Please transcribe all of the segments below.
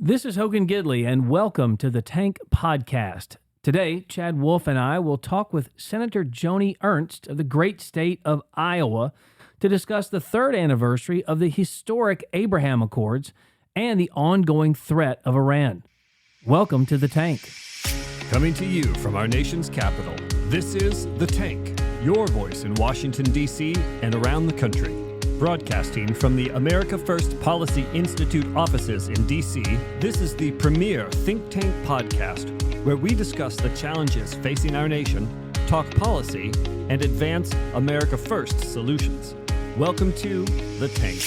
This is Hogan Gidley, and welcome to the Tank Podcast. Today, Chad Wolf and I will talk with Senator Joni Ernst of the great state of Iowa to discuss the third anniversary of the historic Abraham Accords and the ongoing threat of Iran. Welcome to the Tank. Coming to you from our nation's capital, this is The Tank, your voice in Washington, D.C. and around the country. Broadcasting from the America First Policy Institute offices in D.C., this is the premier think tank podcast where we discuss the challenges facing our nation, talk policy, and advance America First solutions. Welcome to The Tank.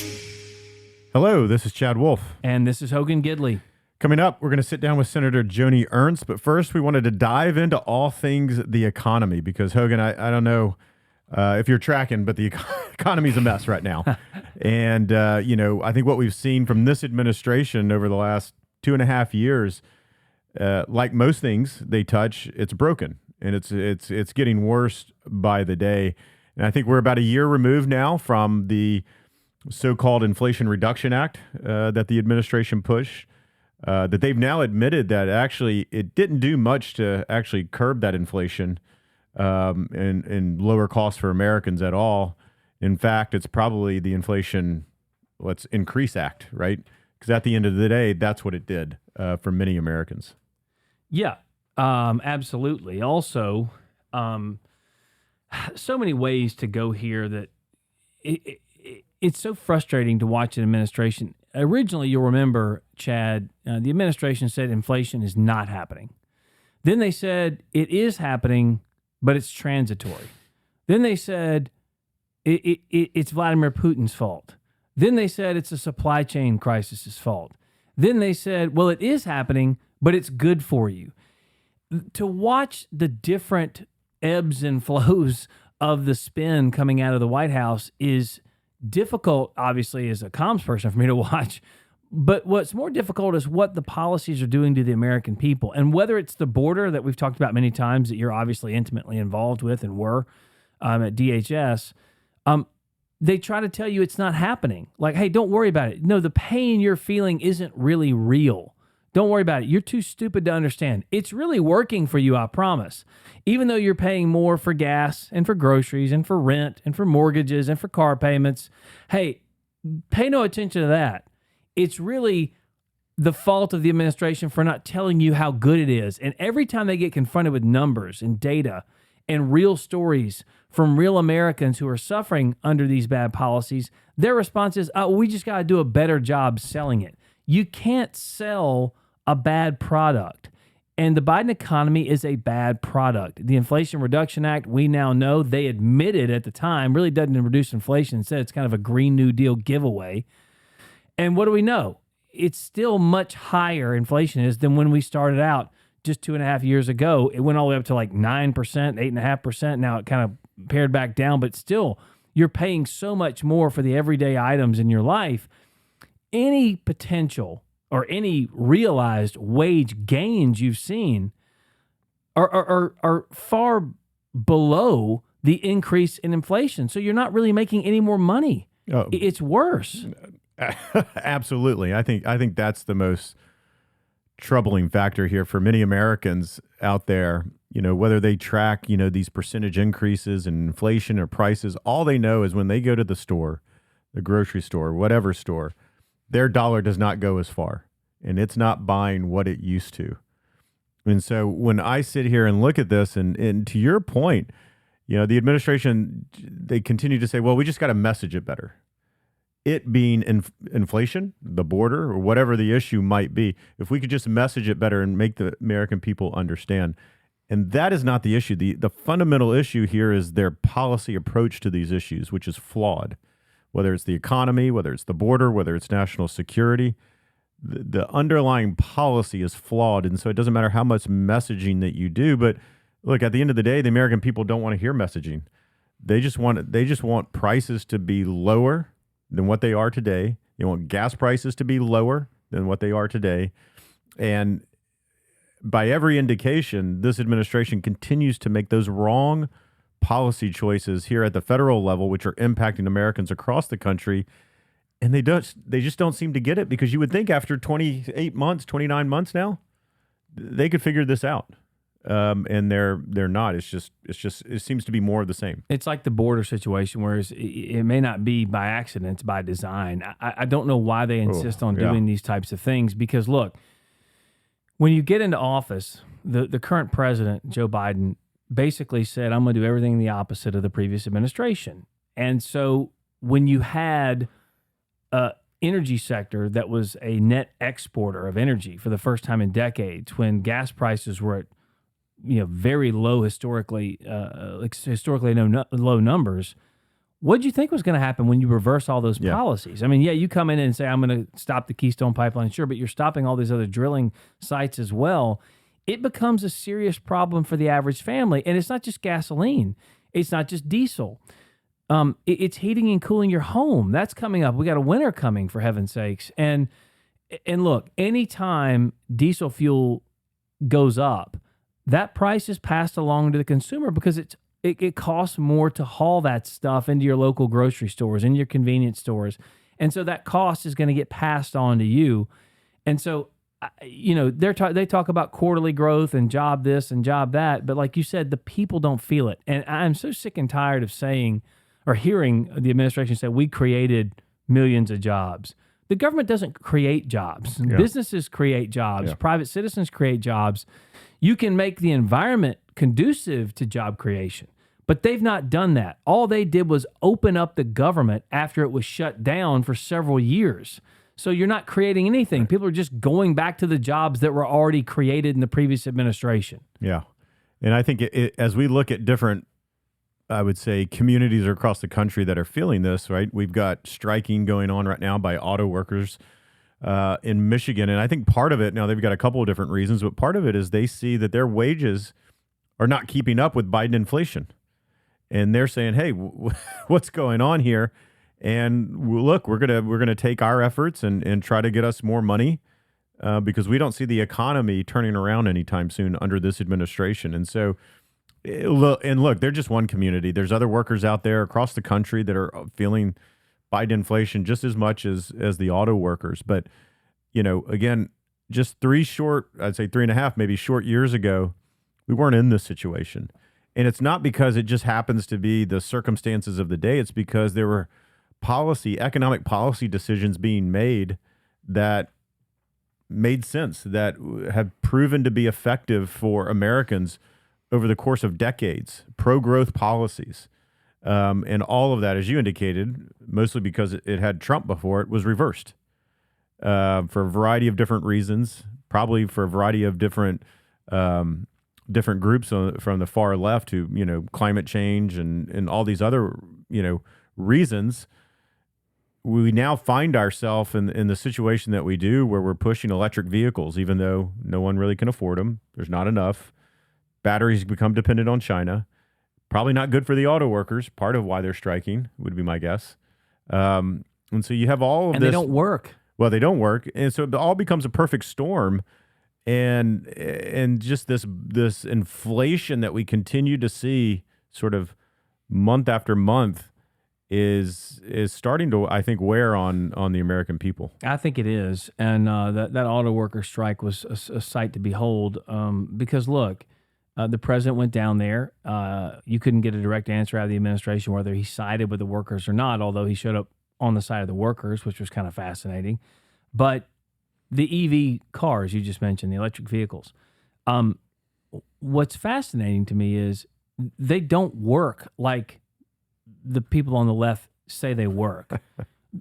Hello, this is Chad Wolf. And this is Hogan Gidley. Coming up, we're going to sit down with Senator Joni Ernst, but first we wanted to dive into all things the economy because, Hogan, I don't know if you're tracking, but the economy's a mess right now. And, I think what we've seen from this administration over the last 2.5 years, like most things they touch, it's broken, and it's getting worse by the day. And I think we're about a year removed now from the so-called Inflation Reduction Act that the administration pushed, that they've now admitted that actually it didn't do much to actually curb that inflation and lower costs for Americans at all. In fact, it's probably the Inflation Let's Increase Act, right? Because at the end of the day, that's what it did for many Americans. Yeah, absolutely. Also, so many ways to go here that it's so frustrating to watch an administration. Originally, you'll remember, Chad, the administration said inflation is not happening. Then they said it is happening, but it's transitory. Then they said it's Vladimir Putin's fault. Then they said it's a supply chain crisis's fault. Then they said, well, it is happening, but it's good for you. To watch the different ebbs and flows of the spin coming out of the White House is difficult, obviously, as a comms person for me to watch. But what's more difficult is what the policies are doing to the American people. And whether it's the border that we've talked about many times that you're obviously intimately involved with and were at DHS, they try to tell you it's not happening. Like, hey, don't worry about it. No, the pain you're feeling isn't really real. Don't worry about it. You're too stupid to understand. It's really working for you, I promise. Even though you're paying more for gas and for groceries and for rent and for mortgages and for car payments, hey, pay no attention to that. It's really the fault of the administration for not telling you how good it is. And every time they get confronted with numbers and data and real stories from real Americans who are suffering under these bad policies, their response is, oh, we just got to do a better job selling it. You can't sell a bad product. And the Biden economy is a bad product. The Inflation Reduction Act, we now know, they admitted at the time, really doesn't reduce inflation. Instead, it's kind of a Green New Deal giveaway. And what do we know? It's still much higher, inflation is, than when we started out just 2.5 years ago. It went all the way up to like 9%, 8.5%. Now it kind of pared back down, but still, you're paying so much more for the everyday items in your life. Any potential or any realized wage gains you've seen are far below the increase in inflation. So you're not really making any more money. Oh. It's worse. Absolutely. I think that's the most troubling factor here for many Americans out there. Whether they track, these percentage increases in inflation or prices, all they know is when they go to the store, the grocery store, whatever store, their dollar does not go as far, and it's not buying what it used to. And so when I sit here and look at this, and to your point, the administration, they continue to say, well, we just got to message it better. It being inflation, the border, or whatever the issue might be, if we could just message it better and make the American people understand. And that is not the issue. The fundamental issue here is their policy approach to these issues, which is flawed. Whether it's the economy, whether it's the border, whether it's national security, the underlying policy is flawed. And so it doesn't matter how much messaging that you do. But look, at the end of the day, the American people don't want to hear messaging. They just want prices to be lower than what they are today. They want gas prices to be lower than what they are today. And by every indication, this administration continues to make those wrong policy choices here at the federal level, which are impacting Americans across the country. And they just don't seem to get it, because you would think after 28 months, 29 months now, they could figure this out. And they're not. It seems to be more of the same. It's like the border situation, whereas it may not be by accident, it's by design. I don't know why they insist on doing these types of things, because look, when you get into office, the current president, Joe Biden, basically said, I'm going to do everything the opposite of the previous administration. And so when you had an energy sector that was a net exporter of energy for the first time in decades, when gas prices were at very low historically low numbers, what did you think was going to happen when you reverse all those policies? I mean, you come in and say, I'm going to stop the Keystone Pipeline, sure, but you're stopping all these other drilling sites as well. It becomes a serious problem for the average family. And it's not just gasoline. It's not just diesel. It's heating and cooling your home. That's coming up. We got a winter coming, for heaven's sakes. And look, anytime diesel fuel goes up, that price is passed along to the consumer, because it costs more to haul that stuff into your local grocery stores, in your convenience stores. And so that cost is going to get passed on to you. And so, they talk about quarterly growth and job this and job that. But like you said, the people don't feel it. And I'm so sick and tired of hearing the administration say, we created millions of jobs. The government doesn't create jobs. Yeah. Businesses create jobs. Yeah. Private citizens create jobs. You can make the environment conducive to job creation, but they've not done that. All they did was open up the government after it was shut down for several years. So you're not creating anything. Right. People are just going back to the jobs that were already created in the previous administration. Yeah. And I think as we look at different, I would say, communities across the country that are feeling this, right? We've got striking going on right now by auto workers in Michigan. And I think part of it, now they've got a couple of different reasons, but part of it is they see that their wages are not keeping up with Biden inflation. And they're saying, hey, what's going on here? And look, we're gonna take our efforts and try to get us more money because we don't see the economy turning around anytime soon under this administration. And so, look, they're just one community. There's other workers out there across the country that are feeling Biden inflation just as much as the auto workers. But, again, just 3.5, maybe short years ago, we weren't in this situation. And it's not because it just happens to be the circumstances of the day. It's because there were economic policy decisions being made that made sense, that have proven to be effective for Americans over the course of decades, pro-growth policies. And all of that, as you indicated, mostly because it had Trump before it, was reversed for a variety of different reasons, probably for a variety of different groups from the far left who, climate change and all these other, reasons. We now find ourselves in the situation that we do, where we're pushing electric vehicles, even though no one really can afford them. There's not enough. Batteries become dependent on China. Probably not good for the auto workers. Part of why they're striking would be my guess. And so you have all of this. And they don't work. Well, they don't work. And so it all becomes a perfect storm. And just this inflation that we continue to see sort of month after month is starting to, I think, wear on the American people. I think it is. And that auto worker strike was a sight to behold because, look, the president went down there. You couldn't get a direct answer out of the administration whether he sided with the workers or not, although he showed up on the side of the workers, which was kind of fascinating. But the EV cars you just mentioned, the electric vehicles, what's fascinating to me is they don't work like the people on the left say they work.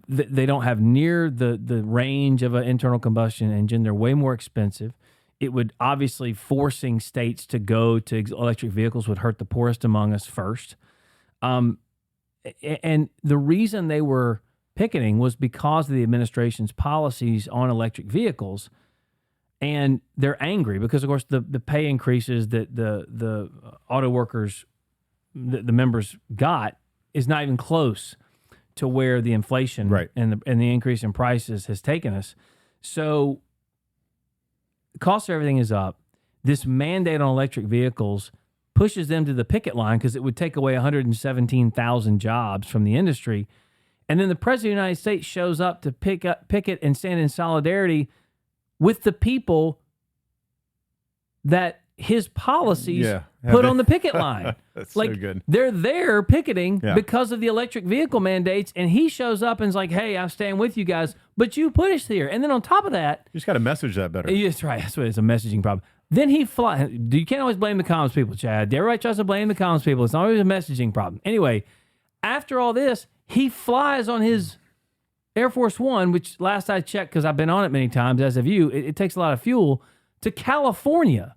They don't have near the range of an internal combustion engine. They're way more expensive. It would obviously, forcing states to go to electric vehicles would hurt the poorest among us first. And the reason they were picketing was because of the administration's policies on electric vehicles. And they're angry because, of course, the pay increases that the auto workers, the members got, is not even close to where the inflation and the increase in prices has taken us. So the cost of everything is up. This mandate on electric vehicles pushes them to the picket line because it would take away 117,000 jobs from the industry. And then the president of the United States shows up to picket and stand in solidarity with the people that his policies put on the picket line. That's like, so good. They're there picketing because of the electric vehicle mandates, and he shows up and is like, hey, I'm staying with you guys, but you put us here. And then on top of that... You just got to message that better. That's right. That's what it's a messaging problem. Then he flies... You can't always blame the comms people, Chad. Everybody tries to blame the comms people. It's not always a messaging problem. Anyway, after all this, he flies on his Air Force One, which last I checked, because I've been on it many times, as have you, it takes a lot of fuel, to California.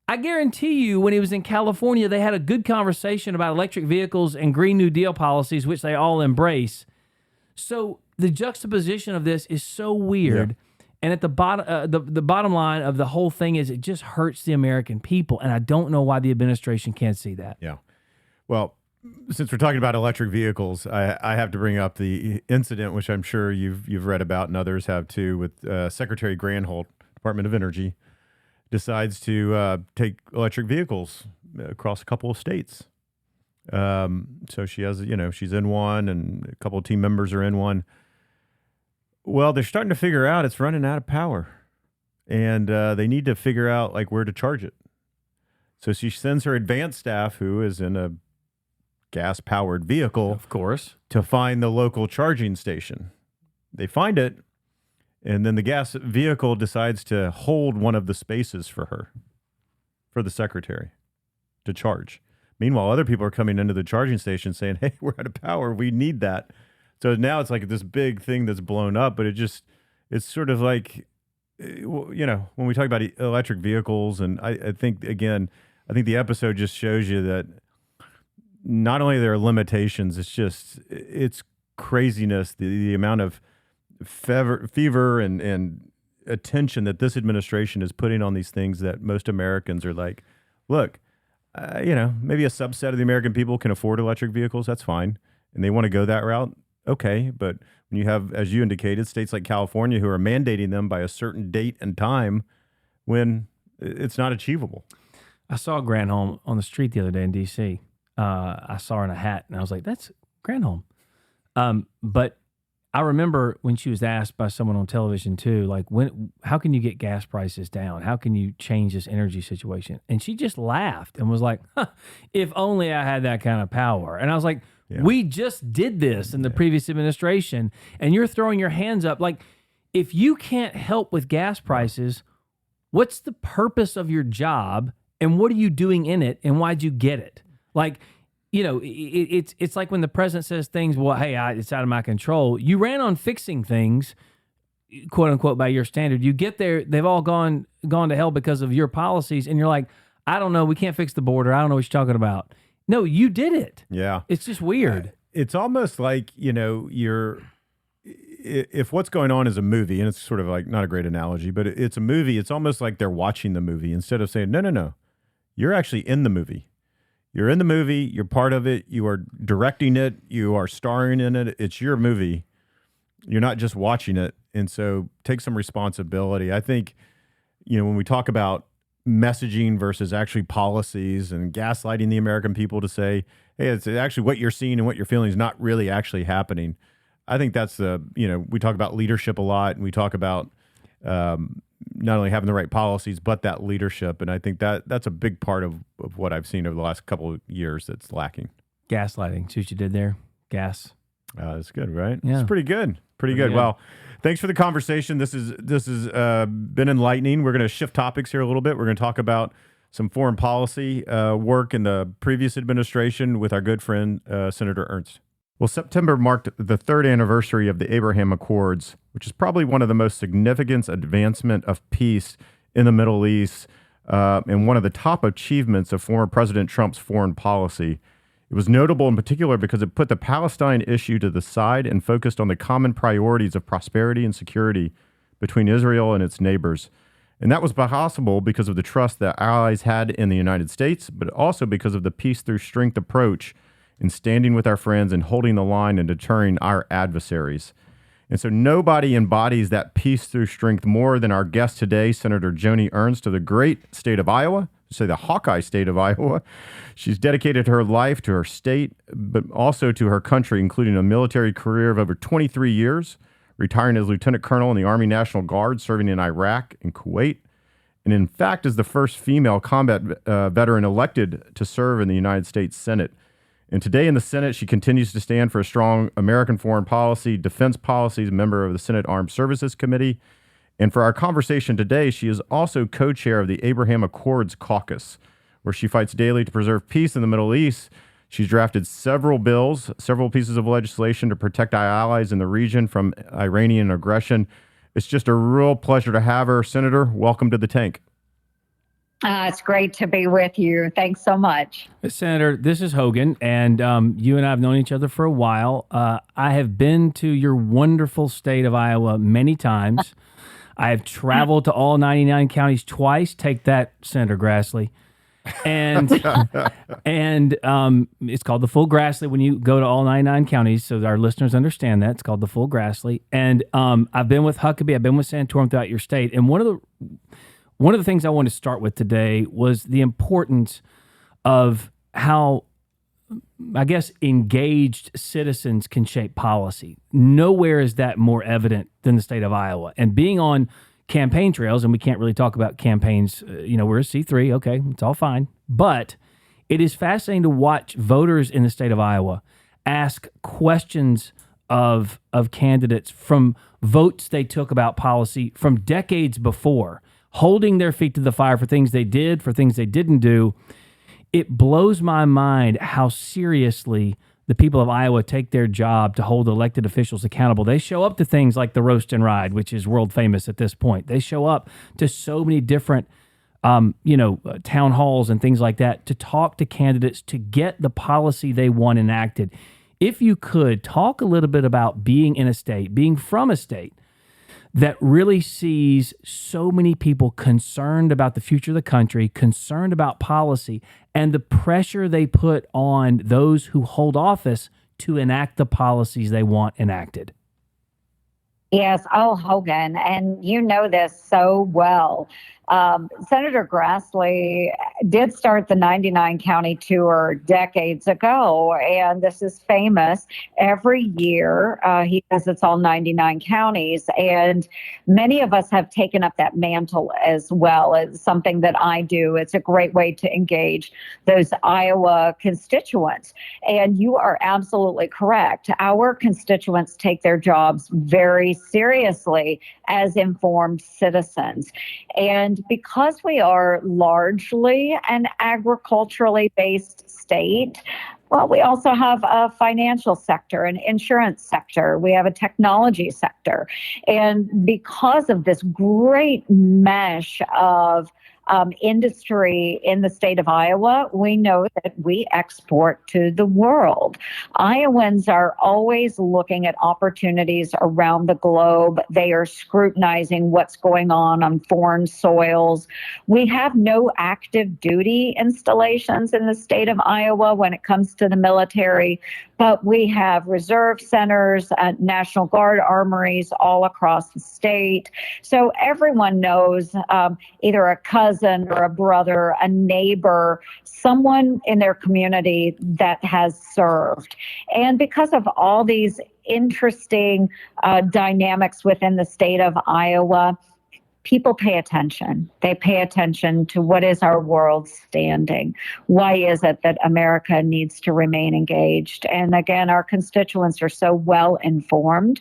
I guarantee you when he was in California, they had a good conversation about electric vehicles and Green New Deal policies, which they all embrace. So the juxtaposition of this is so weird. Yeah. And at the bottom, the bottom line of the whole thing is it just hurts the American people. And I don't know why the administration can't see that. Yeah. Well, since we're talking about electric vehicles, I have to bring up the incident, which I'm sure you've read about and others have too, with Secretary Granholm, Department of Energy, decides to take electric vehicles across a couple of states. So she has, she's in one and a couple of team members are in one. Well, they're starting to figure out it's running out of power and they need to figure out like where to charge it. So she sends her advanced staff, who is in a gas-powered vehicle, of course, to find the local charging station. They find it. And then the gas vehicle decides to hold one of the spaces for her, for the secretary, to charge. Meanwhile, other people are coming into the charging station saying, hey, we're out of power. We need that. So now it's like this big thing that's blown up, but it's sort of like, when we talk about electric vehicles, and I think the episode just shows you that not only there are limitations, it's craziness, the amount of fever and attention that this administration is putting on these things that most Americans are like, look, maybe a subset of the American people can afford electric vehicles. That's fine. And they want to go that route. Okay. But when you have, as you indicated, states like California who are mandating them by a certain date and time when it's not achievable. I saw Granholm on the street the other day in D.C. I saw her in a hat and I was like, that's Granholm. But I remember when she was asked by someone on television too, like, how can you get gas prices down? How can you change this energy situation? And she just laughed and was like, if only I had that kind of power. And I was like, we just did this in the previous administration and you're throwing your hands up. Like, if you can't help with gas prices, what's the purpose of your job and what are you doing in it and why'd you get it? Like, it's like when the president says things, well, hey, it's out of my control. You ran on fixing things, quote unquote, by your standard. You get there, they've all gone to hell because of your policies. And you're like, I don't know, we can't fix the border. I don't know what you're talking about. No, you did it. Yeah. It's just weird. It's almost like, if what's going on is a movie, and it's sort of like, not a great analogy, but it's a movie, it's almost like they're watching the movie instead of saying, no, you're actually in the movie. You're in the movie, you're part of it, you are directing it, you are starring in it, it's your movie. You're not just watching it. And so take some responsibility. I think, when we talk about messaging versus actually policies and gaslighting the American people to say, hey, it's actually what you're seeing and what you're feeling is not really actually happening. I think that's we talk about leadership a lot and we talk about not only having the right policies, but that leadership. And I think that's a big part of what I've seen over the last couple of years that's lacking. Gaslighting. See what you did there? Gas. That's good, right? Yeah. It's pretty good. Pretty good. Well, thanks for the conversation. This has been enlightening. We're going to shift topics here a little bit. We're going to talk about some foreign policy work in the previous administration with our good friend, Senator Ernst. Well, September marked the third anniversary of the Abraham Accords, which is probably one of the most significant advancement of peace in the Middle East and one of the top achievements of former President Trump's foreign policy. It was notable in particular because it put the Palestine issue to the side and focused on the common priorities of prosperity and security between Israel and its neighbors. And that was possible because of the trust that allies had in the United States, but also because of the peace through strength approach in standing with our friends and holding the line and deterring our adversaries. And so nobody embodies that peace through strength more than our guest today, Senator Joni Ernst of the great state of Iowa, the Hawkeye state of Iowa. She's dedicated her life to her state, but also to her country, including a military career of over 23 years, retiring as Lieutenant Colonel in the Army National Guard, serving in Iraq and Kuwait, and in fact is the first female combat veteran elected to serve in the United States Senate. And today in the Senate, she continues to stand for a strong American foreign policy, defense policies, member of the Senate Armed Services Committee. And for our conversation today, she is also co-chair of the Abraham Accords Caucus, where she fights daily to preserve peace in the Middle East. She's drafted several bills, several pieces of legislation to protect our allies in the region from Iranian aggression. It's just a real pleasure to have her. Senator, welcome to the Tank. It's great to be with you. Thanks so much. Senator, this is Hogan, and you and I have known each other for a while. I have been to your wonderful state of Iowa many times. I have traveled to all 99 counties twice. Take that, Senator Grassley. And it's called the full Grassley when you go to all 99 counties, so our listeners understand that. It's called the full Grassley. And I've been with Huckabee, I've been with Santorum throughout your state. And one of the things I wanted to start with today was the importance of how, I guess, engaged citizens can shape policy. Nowhere is that more evident than the state of Iowa. And being on campaign trails, and we can't really talk about campaigns, we're a C3, okay, it's all fine. But it is fascinating to watch voters in the state of Iowa ask questions of candidates from votes they took about policy from decades before, holding their feet to the fire for things they did, for things they didn't do. It blows my mind how seriously the people of Iowa take their job to hold elected officials accountable. They show up to things like the Roast and Ride, which is world famous at this point. They show up to so many different, town halls and things like that to talk to candidates to get the policy they want enacted. If you could talk a little bit about being in a state, being from a state that really sees so many people concerned about the future of the country, concerned about policy, and the pressure they put on those who hold office to enact the policies they want enacted. Yes. Oh, Hogan. And you know this so well. Senator Grassley did start the 99 county tour decades ago, and this is famous. Every year he visits all 99 counties, and many of us have taken up that mantle as well. It's something that I do. It's a great way to engage those Iowa constituents. And you are absolutely correct. Our constituents take their jobs very seriously as informed citizens. And because we are largely an agriculturally based state, well, we also have a financial sector, an insurance sector. We have a technology sector. And because of this great mesh of industry in the state of Iowa, we know that we export to the world. Iowans are always looking at opportunities around the globe. They are scrutinizing what's going on foreign soils. We have no active duty installations in the state of Iowa when it comes to the military, but we have reserve centers, National Guard armories all across the state. So everyone knows either a cousin or a brother, a neighbor, someone in their community that has served. And because of all these interesting dynamics within the state of Iowa, people pay attention. They pay attention to what is our world standing. Why is it that America needs to remain engaged? And again, our constituents are so well informed.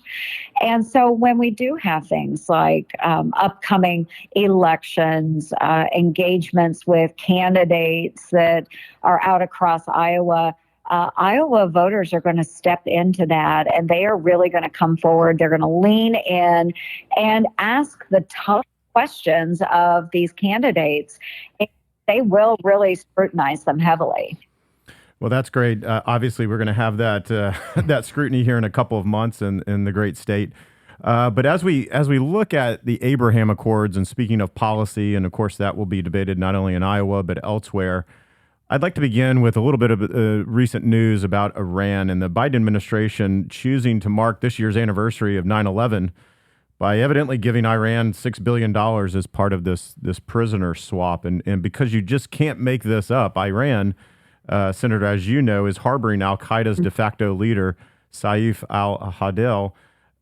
And so when we do have things like upcoming elections, engagements with candidates that are out across Iowa, Iowa voters are going to step into that, and they are really going to come forward. They're going to lean in and ask the tough questions of these candidates. They will really scrutinize them heavily. Well, that's great. Obviously, we're going to have that that scrutiny here in a couple of months in the great state. But as we look at the Abraham Accords, and speaking of policy, and of course that will be debated not only in Iowa but elsewhere, I'd like to begin with a little bit of recent news about Iran and the Biden administration choosing to mark this year's anniversary of 9/11 by evidently giving Iran $6 billion as part of this prisoner swap. And because you just can't make this up, Iran, Senator, as you know, is harboring al-Qaeda's de facto leader, Saif al-Hadel.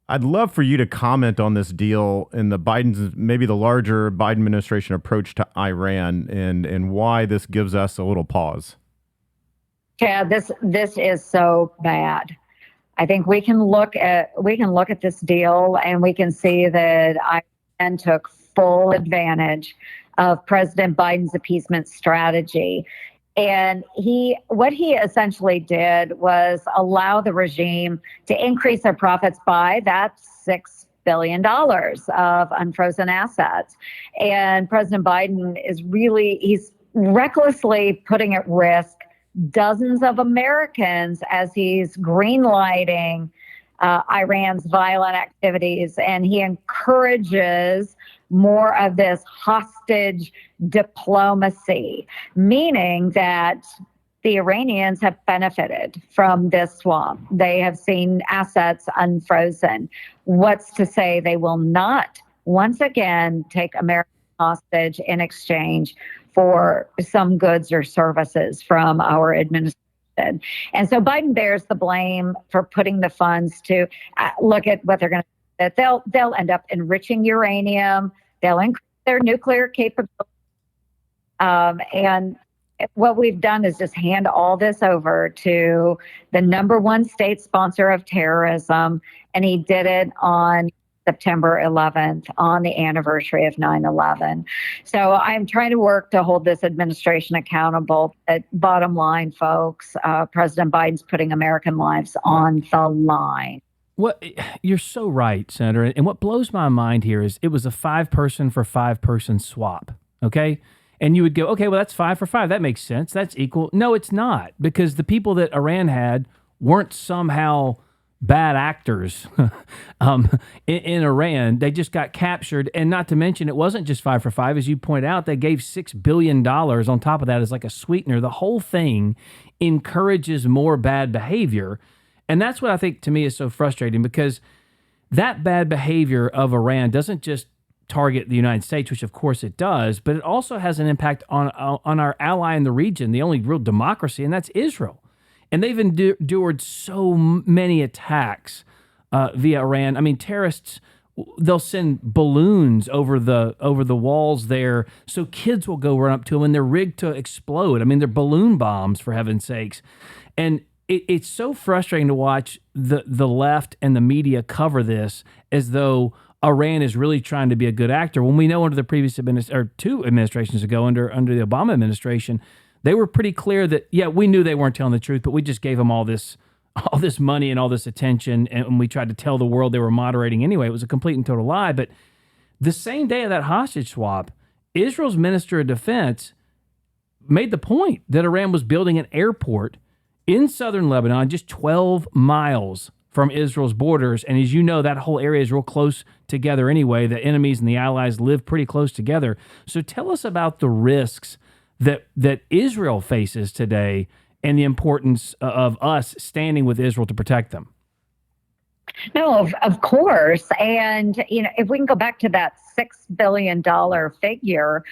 I'd love for you to comment on this deal and maybe the larger Biden administration approach to Iran and why this gives us a little pause. Yeah, this is so bad. I think we can look at this deal and we can see that Iran took full advantage of President Biden's appeasement strategy. And what he essentially did was allow the regime to increase their profits by that $6 billion of unfrozen assets. And President Biden he's recklessly putting at risk dozens of Americans as he's greenlighting Iran's violent activities, and he encourages more of this hostage diplomacy, meaning that the Iranians have benefited from this swap. They have seen assets unfrozen. What's to say they will not once again take American hostage in exchange for some goods or services from our administration? And so Biden bears the blame for putting the funds to look at what they're going to do. They'll end up enriching uranium. They'll increase their nuclear capability. And what we've done is just hand all this over to the number one state sponsor of terrorism. And he did it on September 11th, on the anniversary of 9/11. So I'm trying to work to hold this administration accountable. But bottom line, folks, President Biden's putting American lives on the line. You're so right, Senator. And what blows my mind here is it was a 5-person for 5-person swap. Okay. And you would go, okay, well, that's 5 for 5. That makes sense. That's equal. No, it's not, because the people that Iran had weren't somehow bad actors in Iran. They just got captured. And not to mention, it wasn't just 5 for 5. As you point out, they gave $6 billion on top of that as like a sweetener. The whole thing encourages more bad behavior. And that's what I think, to me, is so frustrating, because that bad behavior of Iran doesn't just target the United States, which of course it does, but it also has an impact on our ally in the region, the only real democracy, and that's Israel. And they've endured so many attacks via Iran. I mean, terrorists, they'll send balloons over the walls there, so kids will go run up to them, and they're rigged to explode. I mean, they're balloon bombs, for heaven's sakes. And it's so frustrating to watch the left and the media cover this as though Iran is really trying to be a good actor, when we know under the previous two administrations ago, under the Obama administration, they were pretty clear that, yeah, we knew they weren't telling the truth, but we just gave them all this money and all this attention, and we tried to tell the world they were moderating anyway. It was a complete and total lie. But the same day of that hostage swap, Israel's Minister of Defense made the point that Iran was building an airport in southern Lebanon, just 12 miles from Israel's borders. And as you know, that whole area is real close together anyway. The enemies and the allies live pretty close together. So tell us about the risks that Israel faces today and the importance of us standing with Israel to protect them. No, of course. And, if we can go back to that $6 billion figure,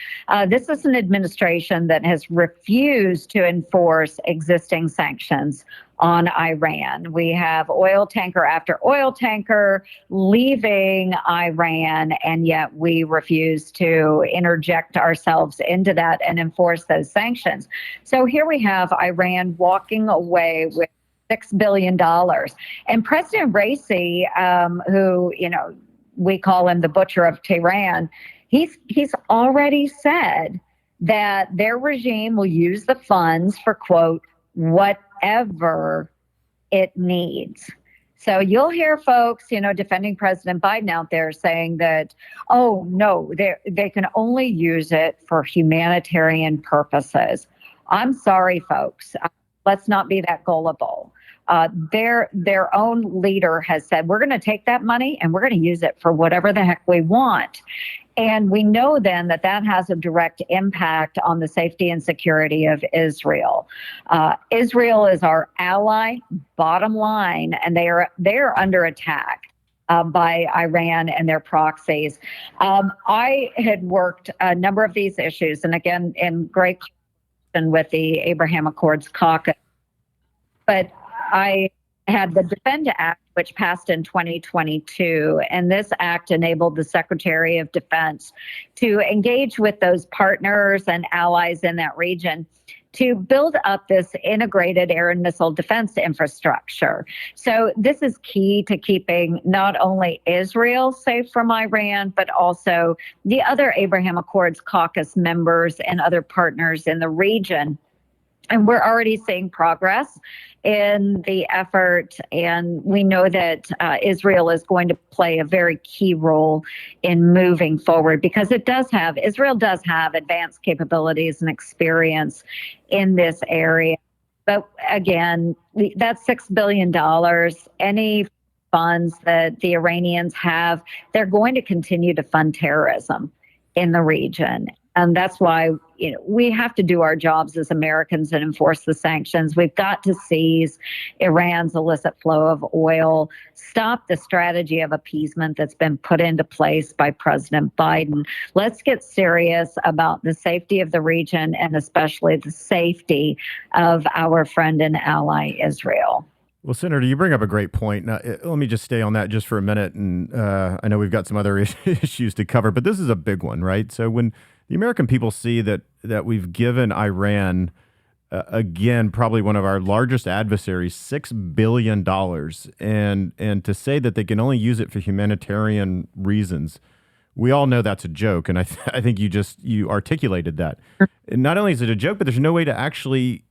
this is an administration that has refused to enforce existing sanctions on Iran. We have oil tanker after oil tanker leaving Iran, and yet we refuse to interject ourselves into that and enforce those sanctions. So here we have Iran walking away with $6 billion. And President Raisi, who, we call him the butcher of Tehran, he's already said that their regime will use the funds for, quote, whatever it needs. So you'll hear folks, defending President Biden out there saying that, oh, no, they can only use it for humanitarian purposes. I'm sorry, folks. Let's not be that gullible. Their own leader has said, we're going to take that money and we're going to use it for whatever the heck we want. And we know then that has a direct impact on the safety and security of Israel. Israel is our ally, bottom line, and they are under attack. by Iran and their proxies. I had worked a number of these issues, and again, in great connection with the Abraham Accords caucus. But I had the Defend Act, which passed in 2022, and this act enabled the Secretary of Defense to engage with those partners and allies in that region to build up this integrated air and missile defense infrastructure. So this is key to keeping not only Israel safe from Iran, but also the other Abraham Accords caucus members and other partners in the region. And we're already seeing progress in the effort, and we know that Israel is going to play a very key role in moving forward because Israel does have advanced capabilities and experience in this area. But again, that's $6 billion. Any funds that the Iranians have, they're going to continue to fund terrorism in the region. And that's why we have to do our jobs as Americans and enforce the sanctions. We've got to seize Iran's illicit flow of oil, stop the strategy of appeasement that's been put into place by President Biden. Let's get serious about the safety of the region and especially the safety of our friend and ally, Israel. Well, Senator, you bring up a great point. Now, let me just stay on that just for a minute. And I know we've got some other issues to cover, but this is a big one, right? So when the American people see that we've given Iran, again, probably one of our largest adversaries, $6 billion, and to say that they can only use it for humanitarian reasons, we all know that's a joke. And I think you articulated that. And not only is it a joke, but there's no way to actually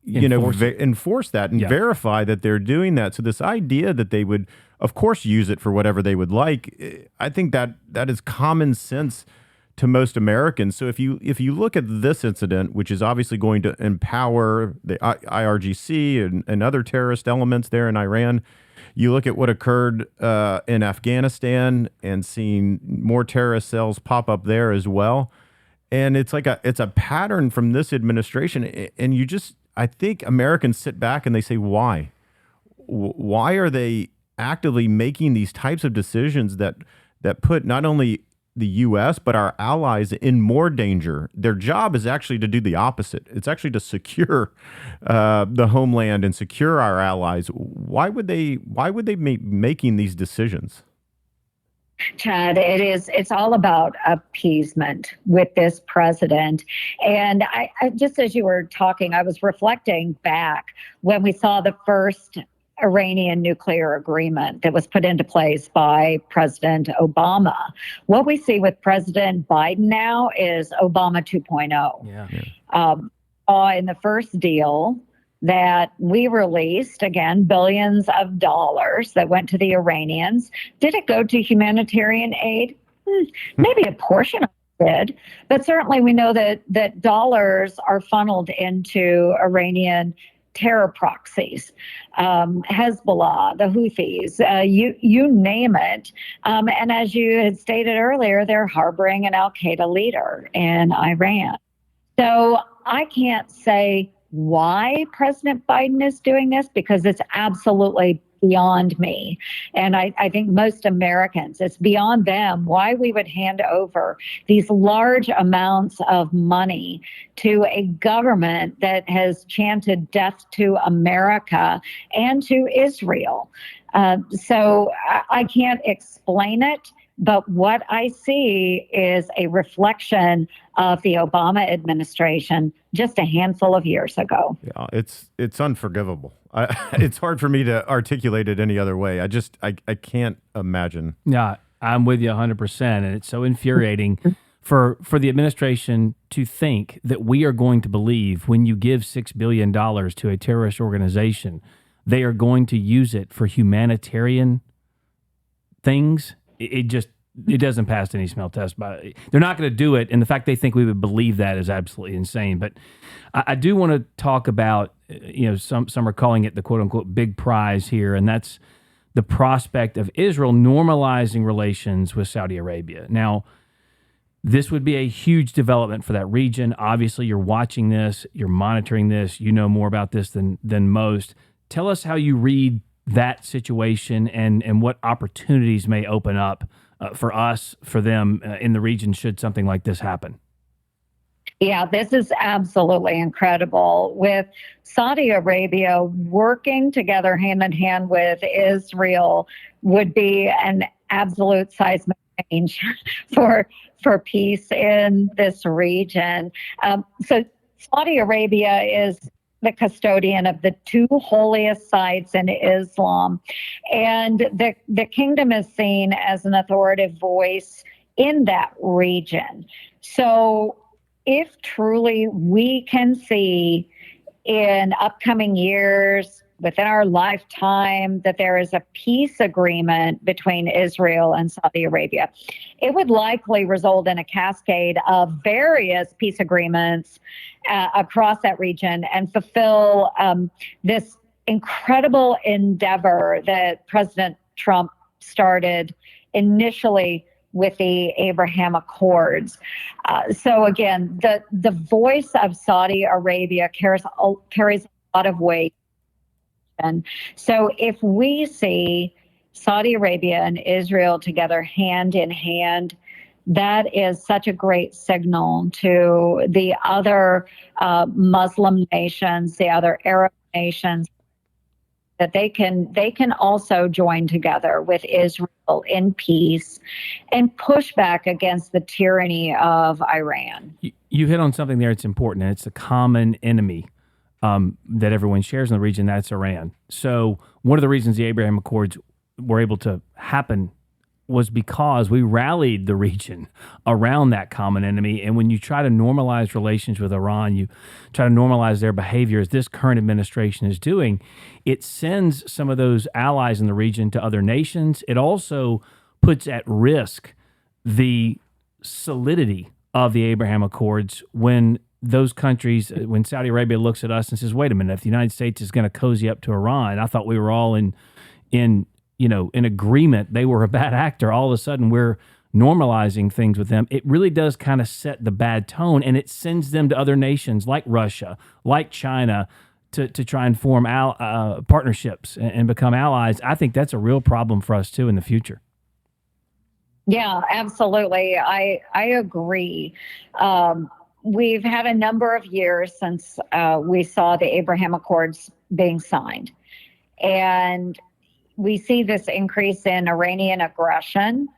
enforce that and verify that they're doing that. So this idea that they would, of course, use it for whatever they would like, I think that is common sense to most Americans. So if you look at this incident, which is obviously going to empower the IRGC and other terrorist elements there in Iran, you look at what occurred in Afghanistan and seeing more terrorist cells pop up there as well. And it's a pattern from this administration. And I think Americans sit back and they say, why? Why are they actively making these types of decisions that put not only the U.S., but our allies in more danger? Their job is actually to do the opposite. It's actually to secure the homeland and secure our allies. Why would they be making these decisions? Chad, it's all about appeasement with this president. And I just as you were talking, I was reflecting back when we saw the first Iranian nuclear agreement that was put into place by President Obama. What we see with President Biden now is Obama 2.0. In the first deal that we released, again, billions of dollars that went to the Iranians. Did it go to humanitarian aid? Maybe a portion of it did, but certainly we know that dollars are funneled into Iranian terror proxies, Hezbollah, the Houthis, you name it. And as you had stated earlier, they're harboring an al-Qaeda leader in Iran. So I can't say why President Biden is doing this because it's absolutely beyond me. And I think most Americans, it's beyond them why we would hand over these large amounts of money to a government that has chanted death to America and to Israel. So I can't explain it. But what I see is a reflection of the Obama administration just a handful of years ago. Yeah, it's unforgivable. It's hard for me to articulate it any other way. I can't imagine. Yeah, I'm with you 100%. And it's so infuriating for the administration to think that we are going to believe when you give $6 billion to a terrorist organization, they are going to use it for humanitarian things. It doesn't pass any smell test. But they're not going to do it, and the fact they think we would believe that is absolutely insane. But I do want to talk about, some are calling it the quote unquote big prize here, and that's the prospect of Israel normalizing relations with Saudi Arabia. Now, this would be a huge development for that region. Obviously, you're watching this, you're monitoring this, you know more about this than most. Tell us how you read that situation and what opportunities may open up for us, for them in the region should something like this happen? Yeah, this is absolutely incredible. With Saudi Arabia working together hand in hand with Israel would be an absolute seismic change for peace in this region. So Saudi Arabia is the custodian of the two holiest sites in Islam. And the kingdom is seen as an authoritative voice in that region. So if truly we can see in upcoming years, within our lifetime, that there is a peace agreement between Israel and Saudi Arabia, it would likely result in a cascade of various peace agreements across that region and fulfill this incredible endeavor that President Trump started initially with the Abraham Accords. So again, the voice of Saudi Arabia carries a lot of weight. And so if we see Saudi Arabia and Israel together hand in hand, that is such a great signal to the other Muslim nations, the other Arab nations, that they can also join together with Israel in peace and push back against the tyranny of Iran. You hit on something there that's important, and it's the common enemy that everyone shares in the region. That's Iran. So one of the reasons the Abraham Accords were able to happen was because we rallied the region around that common enemy. And when you try to normalize relations with Iran, you try to normalize their behavior, as this current administration is doing, it sends some of those allies in the region to other nations. It also puts at risk the solidity of the Abraham Accords when those countries, when Saudi Arabia looks at us and says, wait a minute, if the United States is going to cozy up to Iran, I thought we were all in agreement, they were a bad actor. All of a sudden, we're normalizing things with them. It really does kind of set the bad tone, and it sends them to other nations like Russia, like China, to try and form partnerships and become allies. I think that's a real problem for us, too, in the future. Yeah, absolutely. I agree. We've had a number of years since we saw the Abraham Accords being signed. And we see this increase in Iranian aggression.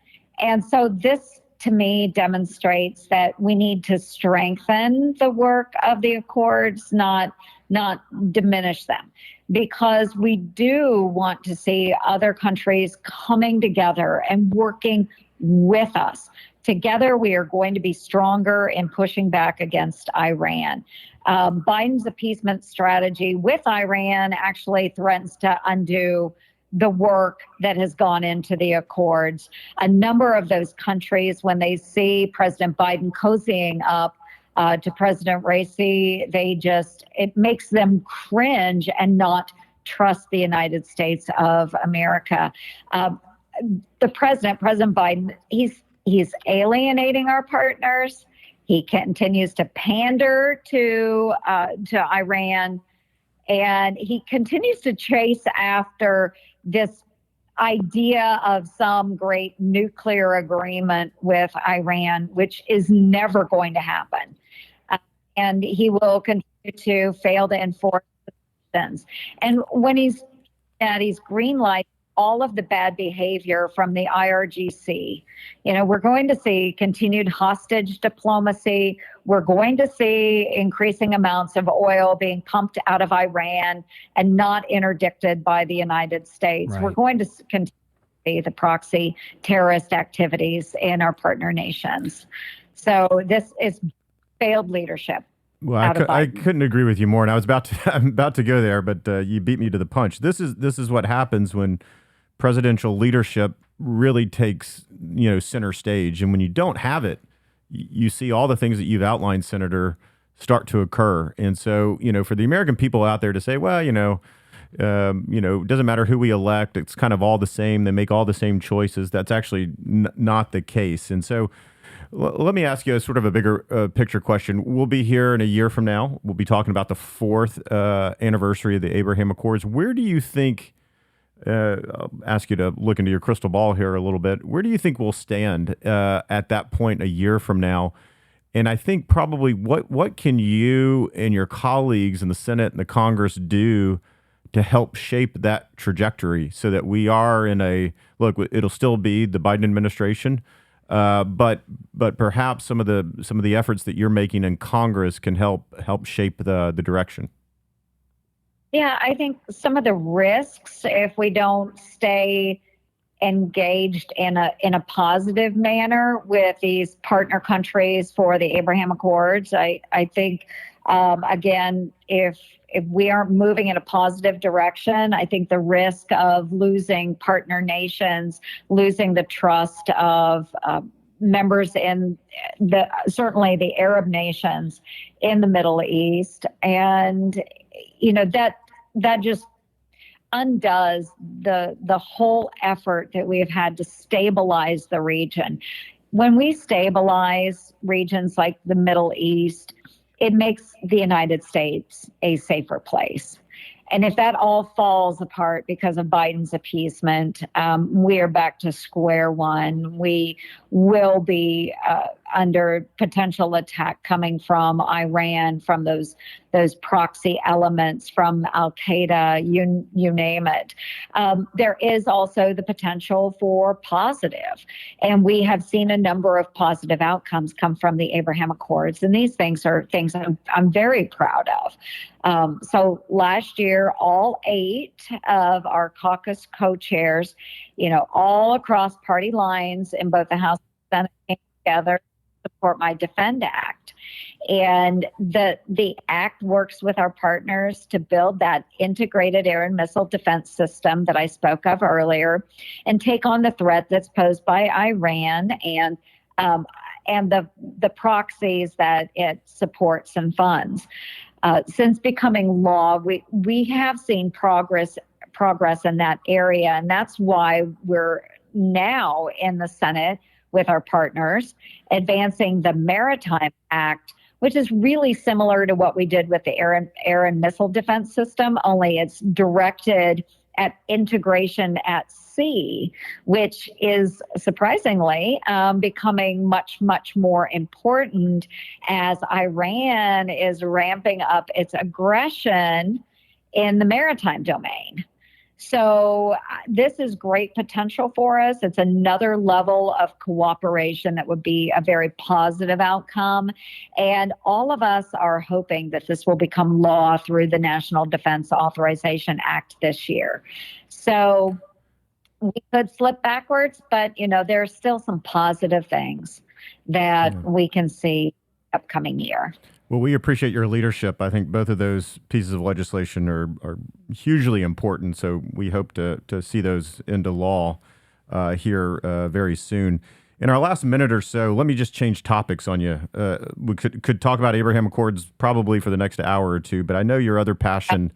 And so this, to me, demonstrates that we need to strengthen the work of the Accords, not diminish them, because we do want to see other countries coming together and working with us. Together, we are going to be stronger in pushing back against Iran. Biden's appeasement strategy with Iran actually threatens to undo the work that has gone into the Accords. A number of those countries, when they see President Biden cozying up to President Raisi, it makes them cringe and not trust the United States of America. President Biden, he's alienating our partners. He continues to pander to Iran, and he continues to chase after this idea of some great nuclear agreement with Iran, which is never going to happen. And he will continue to fail to enforce the sanctions. And when he's green-lighting all of the bad behavior from the IRGC. We're going to see continued hostage diplomacy. We're going to see increasing amounts of oil being pumped out of Iran and not interdicted by the United States. Right. We're going to continue to see the proxy terrorist activities in our partner nations. So this is failed leadership. Well, I couldn't agree with you more, and I'm about to go there, but you beat me to the punch. This is what happens when presidential leadership really takes center stage, and when you don't have it, you see all the things that you've outlined, Senator, start to occur. And so for the American people out there to say, well, it doesn't matter who we elect, it's kind of all the same, they make all the same choices. That's actually not the case. And so let me ask you a sort of a bigger picture question. We'll be here in a year from now. We'll be talking about the 4th anniversary of the Abraham Accords. Where do you think I'll ask you to look into your crystal ball here a little bit. Where do you think we'll stand at that point a year from now? And I think probably what can you and your colleagues in the Senate and the Congress do to help shape that trajectory so that we are in a look? It'll still be the Biden administration, but perhaps some of the efforts that you're making in Congress can help shape the direction. Yeah, I think some of the risks, if we don't stay engaged in a positive manner with these partner countries for the Abraham Accords, I think again, if we aren't moving in a positive direction, I think the risk of losing partner nations, losing the trust of members in certainly the Arab nations in the Middle East, and that just undoes the whole effort that we have had to stabilize the region. When we stabilize regions like the Middle East, it makes the United States a safer place. And if that all falls apart because of Biden's appeasement, we are back to square one. We will be under potential attack coming from Iran, from those proxy elements, from Al Qaeda, you name it. There is also the potential for positive, and we have seen a number of positive outcomes come from the Abraham Accords, and these things are things I'm very proud of. So last year, all 8 of our caucus co-chairs, all across party lines in both the House and Senate, came together to support my Defend Act. And the act works with our partners to build that integrated air and missile defense system that I spoke of earlier, and take on the threat that's posed by Iran and the proxies that it supports and funds. Since becoming law, we have seen progress in that area, and that's why we're now in the Senate with our partners advancing the Maritime Act, which is really similar to what we did with the air and missile defense system, only it's directed at integration at sea, which is surprisingly becoming much, much more important as Iran is ramping up its aggression in the maritime domain. So this is great potential for us. It's another level of cooperation that would be a very positive outcome. And all of us are hoping that this will become law through the National Defense Authorization Act this year. So we could slip backwards, but, there's still some positive things that we can see upcoming year. Well, we appreciate your leadership. I think both of those pieces of legislation are hugely important. So we hope to see those into law here very soon. In our last minute or so, let me just change topics on you. We could talk about Abraham Accords probably for the next hour or two, but I know your other passion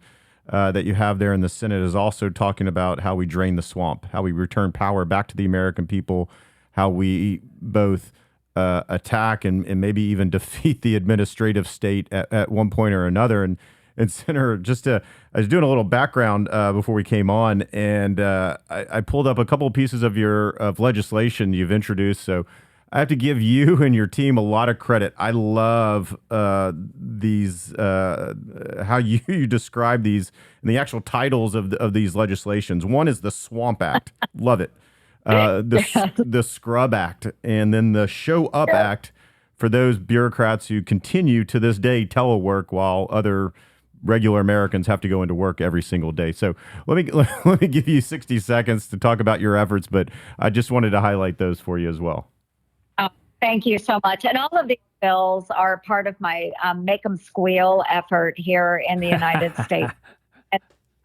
that you have there in the Senate is also talking about how we drain the swamp, how we return power back to the American people, how we both attack and maybe even defeat the administrative state at one point or another. And Senator, I was doing a little background before we came on, and I pulled up a couple of pieces of legislation you've introduced. So I have to give you and your team a lot of credit. I love these, how you describe these and the actual titles of these legislations. One is the Swamp Act. Love it. The Scrub Act, and then the Show Up Act for those bureaucrats who continue to this day telework while other regular Americans have to go into work every single day. So let me give you 60 seconds to talk about your efforts, but I just wanted to highlight those for you as well. Thank you so much. And all of these bills are part of my Make 'em Squeal effort here in the United States.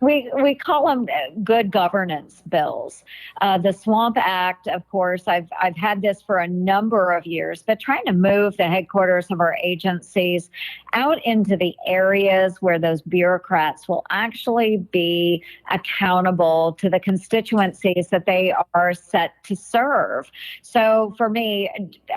We call them good governance bills. The Swamp Act, of course, I've had this for a number of years, but trying to move the headquarters of our agencies out into the areas where those bureaucrats will actually be accountable to the constituencies that they are set to serve. So for me,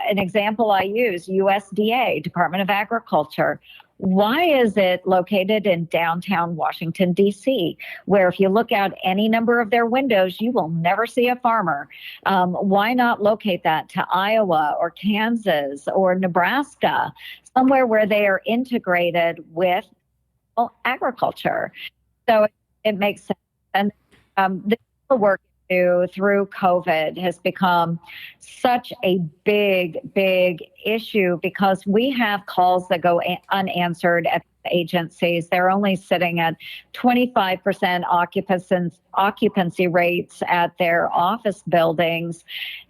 an example I use, USDA, Department of Agriculture. Why is it located in downtown Washington, D.C., where if you look out any number of their windows, you will never see a farmer? Why not locate that to Iowa or Kansas or Nebraska, somewhere where they are integrated with agriculture? So it makes sense. And the work we do through COVID has become such a big issue because we have calls that go unanswered at the agencies. They're only sitting at 25% occupancy rates at their office buildings.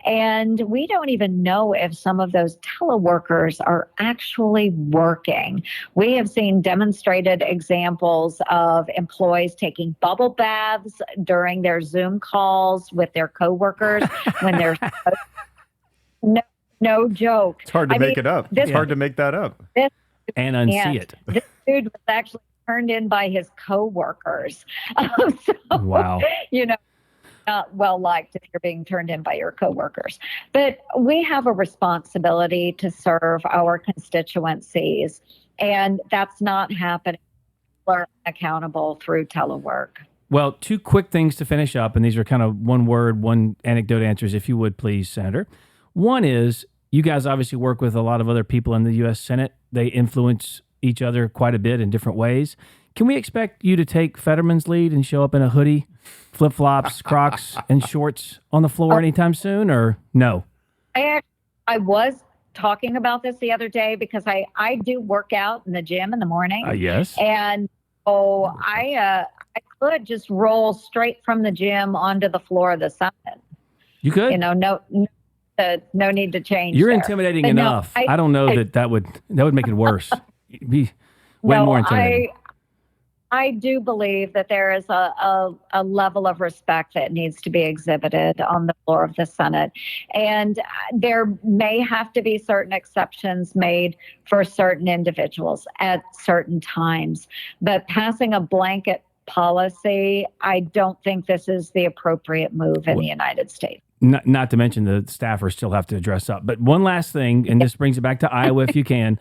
And we don't even know if some of those teleworkers are actually working. We have seen demonstrated examples of employees taking bubble baths during their Zoom calls with their coworkers when they're no joke. It's hard to make it up. It's hard to make that up. And unsee it. This dude was actually turned in by his coworkers. So, wow. Not well liked if you're being turned in by your coworkers. But we have a responsibility to serve our constituencies, and that's not happening. We're accountable through telework. Well, two quick things to finish up, and these are kind of one word, one anecdote answers, if you would, please, Senator. One is, you guys obviously work with a lot of other people in the U.S. Senate. They influence each other quite a bit in different ways. Can we expect you to take Fetterman's lead and show up in a hoodie, flip-flops, Crocs, and shorts on the floor anytime soon, or no? I was talking about this the other day because I do work out in the gym in the morning. Yes. And I could just roll straight from the gym onto the floor of the Senate. You could? No need to change. You're there. intimidating But enough. I don't know that would make it worse. It'd be way more intimidating. I do believe that there is a level of respect that needs to be exhibited on the floor of the Senate. And there may have to be certain exceptions made for certain individuals at certain times. But passing a blanket policy, I don't think this is the appropriate move in the United States. Not to mention the staffers still have to dress up. But one last thing, and this brings it back to Iowa if you can.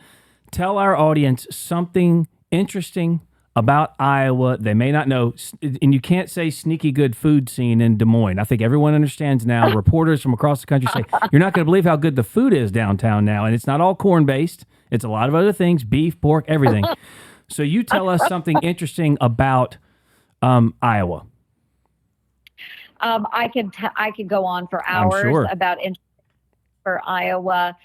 Tell our audience something interesting about Iowa they may not know. And you can't say sneaky good food scene in Des Moines. I think everyone understands now. Reporters from across the country say, you're not going to believe how good the food is downtown now. And it's not all corn-based. It's a lot of other things, beef, pork, everything. So you tell us something interesting about Iowa. I could go on for hours about for Iowa.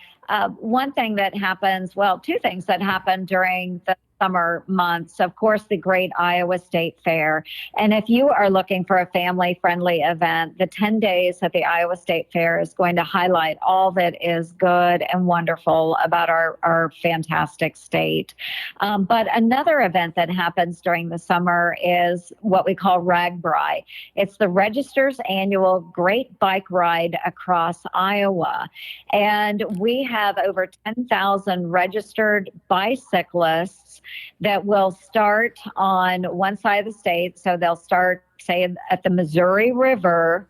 One thing that happens, two things that happen during the summer months, of course, the Great Iowa State Fair. And if you are looking for a family-friendly event, the 10 days at the Iowa State Fair is going to highlight all that is good and wonderful about our fantastic state. But another event that happens during the summer is what we call RAGBRAI. It's the Register's annual Great Bike Ride across Iowa. And we have over 10,000 registered bicyclists that will start on one side of the state. So they'll start, say, at the Missouri River,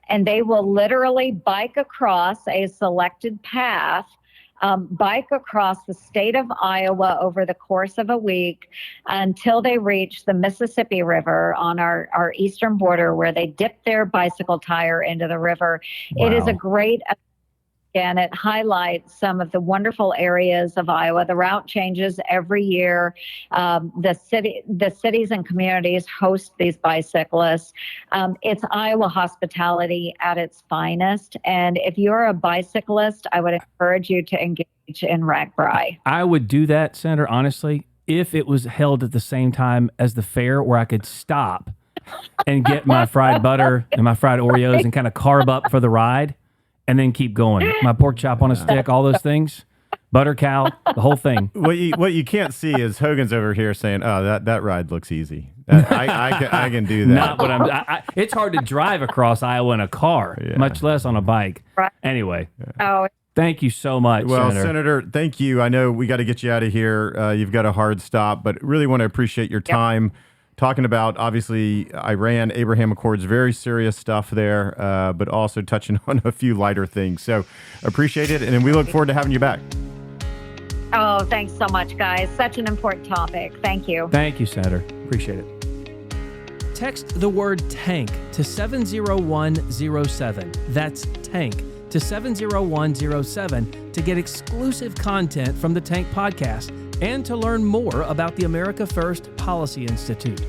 and they will literally bike across a selected path, bike across the state of Iowa over the course of a week until they reach the Mississippi River on our eastern border, where they dip their bicycle tire into the river. Wow. It is a great and it highlights some of the wonderful areas of Iowa. The route changes every year. The cities and communities host these bicyclists. It's Iowa hospitality at its finest. And if you're a bicyclist, I would encourage you to engage in RAGBRAI. I would do that, Senator, honestly, if it was held at the same time as the fair, where I could stop and get my fried butter and my fried Oreos and kind of carb up for the ride. And then keep going. My pork chop on a stick, all those things, butter cow, the whole thing. What you can't see is Hogan's over here saying, "Oh, that ride looks easy. I can do that." Not what it's hard to drive across Iowa in a car, much less on a bike. Right. Anyway, oh, thank you so much, well, Senator. Thank you. I know we got to get you out of here. You've got a hard stop, but really want to appreciate your time. Talking about, obviously, Iran, Abraham Accords, very serious stuff there, but also touching on a few lighter things. So appreciate it, and we look forward to having you back. Oh, thanks so much, guys. Such an important topic. Thank you. Thank you, Senator. Appreciate it. Text the word tank to 70107. That's tank to 70107 to get exclusive content from the Tank podcast and to learn more about the America First Policy Institute.